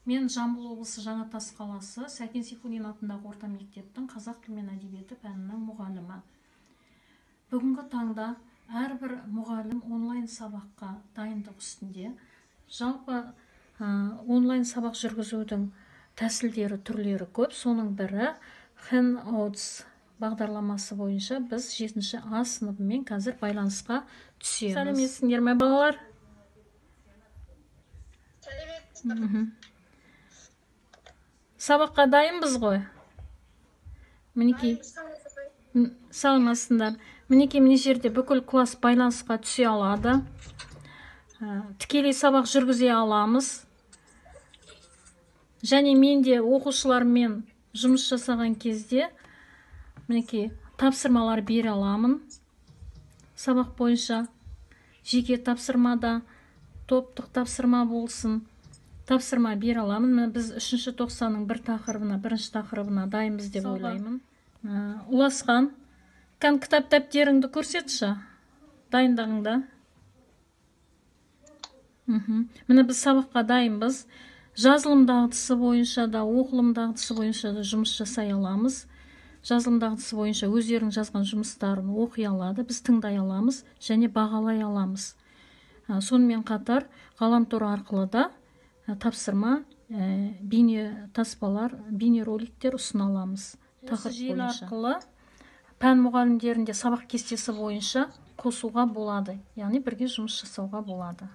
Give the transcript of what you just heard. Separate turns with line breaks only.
Мен Жамбыл облысы Жаңатас қаласы Сәкен Сейфуллин атындағы орта мектептің қазақ тілі мен әдебиеті пәнінің мұғалімі. Бүгінгі таңда әрбір мұғалім онлайн сабаққа дайындық үстінде. Жалпы онлайн сабақ жүргізудің тәсілдері, түрлері көп. Соның бірі Hangouts бағдарламасы бойынша біз 7-ші А сыныбымен қазір байланысқа түсеміз. Сәлеметсіңдер ме, балалар? Сабаққа дайынбыз ғой. Мінекей, саламатсыңдар. Мінекей, мына жерде бүкіл класс байланысқа түсе алады. Тікелей сабақ жүргізе аламыз. Және мен де оқушылармен жұмыс жасаған кезде мінекей тапсырмалар бере аламын. Сабақ бойынша жеке тапсырмада, топтық тапсырма болсын, тапсырма бере аламын. Біз 3-ші тоқсанның бірінші тақырыбына дайынбыз деп ойлаймын. Ұласқан, кітап дәптеріңді көрсетші, дайындағыңда. Міне біз сабаққа дайынбыз. Жазылым дағдысы бойынша да, оқылым дағдысы бойынша да жұмыс жасай аламыз. Жазылым дағдысы бойынша өздерінің жазған жұмыстарын оқи алады, біз тыңдай аламыз және бағалай аламыз. Сонымен қатар ғаламтор арқылы да тапсырма, бейне таспалар, бейне роликтер ұсына аламыз. Осы желі арқылы пән мұғалімдерінде сабақ кестесі бойынша қосуға болады, яғни бірге жұмыс жасауға болады.